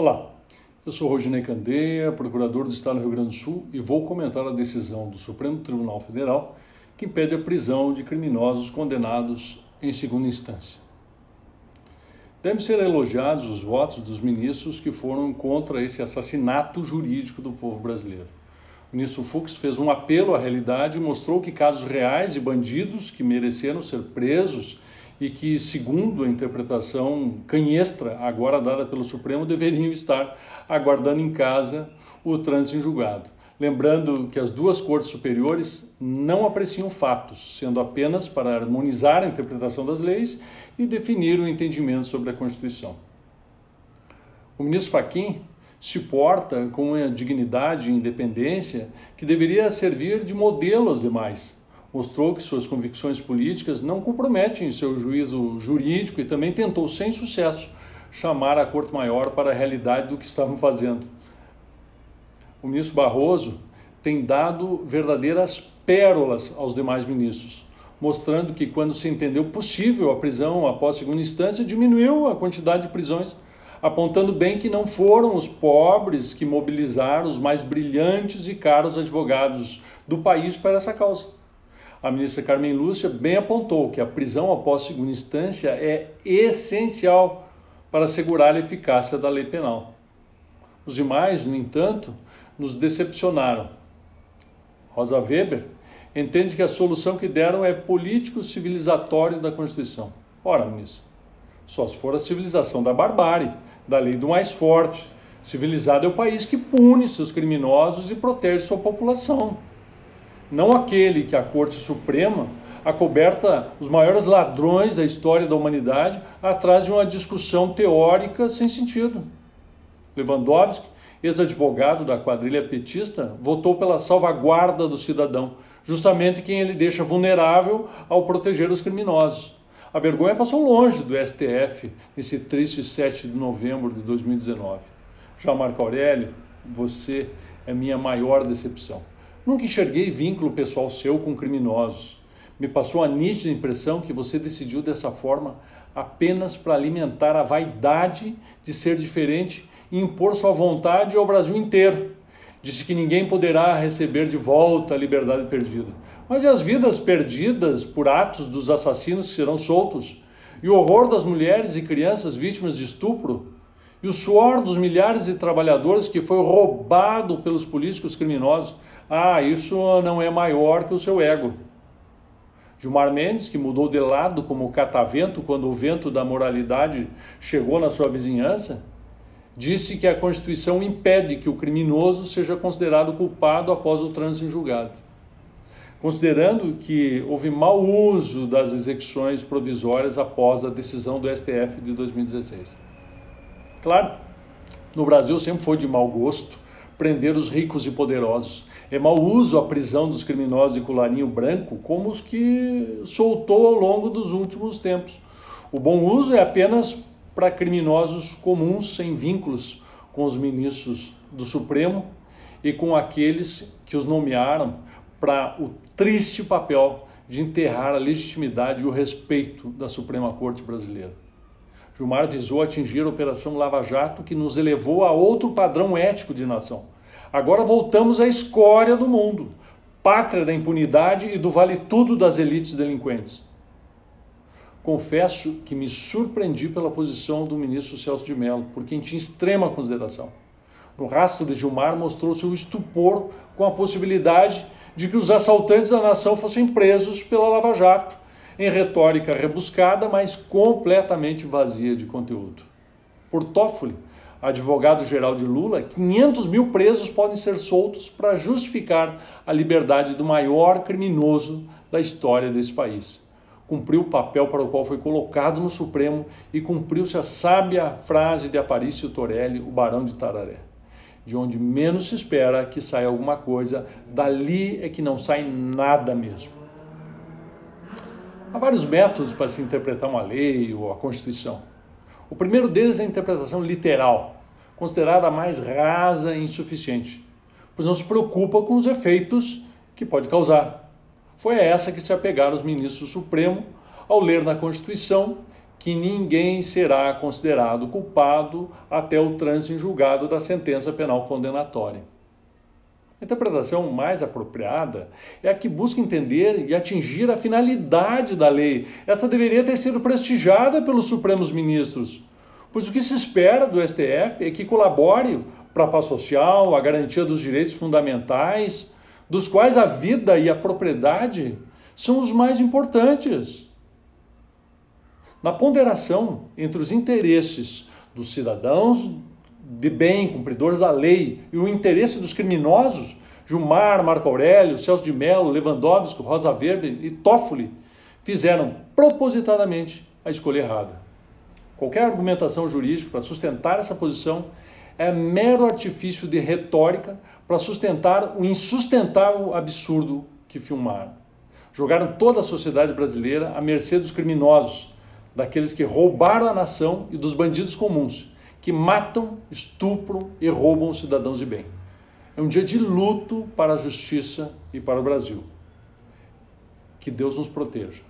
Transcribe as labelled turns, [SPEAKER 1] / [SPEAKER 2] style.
[SPEAKER 1] Olá, eu sou Rodinei Candeia, procurador do Estado do Rio Grande do Sul e vou comentar a decisão do Supremo Tribunal Federal que impede a prisão de criminosos condenados em segunda instância. Devem ser elogiados os votos dos ministros que foram contra esse assassinato jurídico do povo brasileiro. O ministro Fux fez um apelo à realidade e mostrou que casos reais de bandidos que mereceram ser presos e que, segundo a interpretação canhestra agora dada pelo Supremo, deveriam estar aguardando em casa o trânsito em julgado. Lembrando que as duas cortes superiores não apreciam fatos, sendo apenas para harmonizar a interpretação das leis e definir o entendimento sobre a Constituição. O ministro Fachin se porta com uma dignidade e independência que deveria servir de modelo aos demais. Mostrou que suas convicções políticas não comprometem seu juízo jurídico e também tentou, sem sucesso, chamar a Corte Maior para a realidade do que estavam fazendo. O ministro Barroso tem dado verdadeiras pérolas aos demais ministros, mostrando que quando se entendeu possível a prisão após segunda instância, diminuiu a quantidade de prisões, apontando bem que não foram os pobres que mobilizaram os mais brilhantes e caros advogados do país para essa causa. A ministra Carmen Lúcia bem apontou que a prisão após segunda instância é essencial para assegurar a eficácia da lei penal. Os demais, no entanto, nos decepcionaram. Rosa Weber entende que a solução que deram é político-civilizatório da Constituição. Ora, ministra, só se for a civilização da barbárie, da lei do mais forte. Civilizado é o país que pune seus criminosos e protege sua população. Não aquele que a Corte Suprema acoberta os maiores ladrões da história da humanidade atrás de uma discussão teórica sem sentido. Lewandowski, ex-advogado da quadrilha petista, votou pela salvaguarda do cidadão, justamente quem ele deixa vulnerável ao proteger os criminosos. A vergonha passou longe do STF nesse triste 7 de novembro de 2019. Já Marco Aurélio, você é minha maior decepção. Nunca enxerguei vínculo pessoal seu com criminosos. Me passou a nítida impressão que você decidiu dessa forma apenas para alimentar a vaidade de ser diferente e impor sua vontade ao Brasil inteiro. Disse que ninguém poderá receber de volta a liberdade perdida. Mas e as vidas perdidas por atos dos assassinos que serão soltos? E o horror das mulheres e crianças vítimas de estupro? E o suor dos milhares de trabalhadores que foi roubado pelos políticos criminosos? Ah, isso não é maior que o seu ego. Gilmar Mendes, que mudou de lado como catavento quando o vento da moralidade chegou na sua vizinhança, disse que a Constituição impede que o criminoso seja considerado culpado após o trânsito em julgado, considerando que houve mau uso das execuções provisórias após a decisão do STF de 2016. Claro, no Brasil sempre foi de mau gosto prender os ricos e poderosos. É mau uso a prisão dos criminosos de colarinho branco, como os que soltou ao longo dos últimos tempos. O bom uso é apenas para criminosos comuns sem vínculos com os ministros do Supremo e com aqueles que os nomearam para o triste papel de enterrar a legitimidade e o respeito da Suprema Corte brasileira. Gilmar visou atingir a Operação Lava Jato, que nos elevou a outro padrão ético de nação. Agora voltamos à escória do mundo, pátria da impunidade e do vale-tudo das elites delinquentes. Confesso que me surpreendi pela posição do ministro Celso de Mello, por quem tinha extrema consideração. No rastro de Gilmar mostrou-se o estupor com a possibilidade de que os assaltantes da nação fossem presos pela Lava Jato, em retórica rebuscada, mas completamente vazia de conteúdo. Por Toffoli, advogado-geral de Lula, 500 mil presos podem ser soltos para justificar a liberdade do maior criminoso da história desse país. Cumpriu o papel para o qual foi colocado no Supremo e cumpriu-se a sábia frase de Aparício Torelli, o Barão de Tararé. De onde menos se espera que saia alguma coisa, dali é que não sai nada mesmo. Há vários métodos para se interpretar uma lei ou a Constituição. O primeiro deles é a interpretação literal, considerada a mais rasa e insuficiente, pois não se preocupa com os efeitos que pode causar. Foi a essa que se apegaram os ministros do Supremo ao ler na Constituição que ninguém será considerado culpado até o trânsito em julgado da sentença penal condenatória. A interpretação mais apropriada é a que busca entender e atingir a finalidade da lei. Essa deveria ter sido prestigiada pelos Supremos Ministros, pois o que se espera do STF é que colabore para a paz social, a garantia dos direitos fundamentais, dos quais a vida e a propriedade são os mais importantes. Na ponderação entre os interesses dos cidadãos de bem, cumpridores da lei, e o interesse dos criminosos, Gilmar, Marco Aurélio, Celso de Mello, Lewandowski, Rosa Weber e Toffoli, fizeram propositadamente a escolha errada. Qualquer argumentação jurídica para sustentar essa posição é mero artifício de retórica para sustentar o insustentável absurdo que filmaram. Jogaram toda a sociedade brasileira à mercê dos criminosos, daqueles que roubaram a nação e dos bandidos comuns, que matam, estupram e roubam os cidadãos de bem. É um dia de luto para a justiça e para o Brasil. Que Deus nos proteja.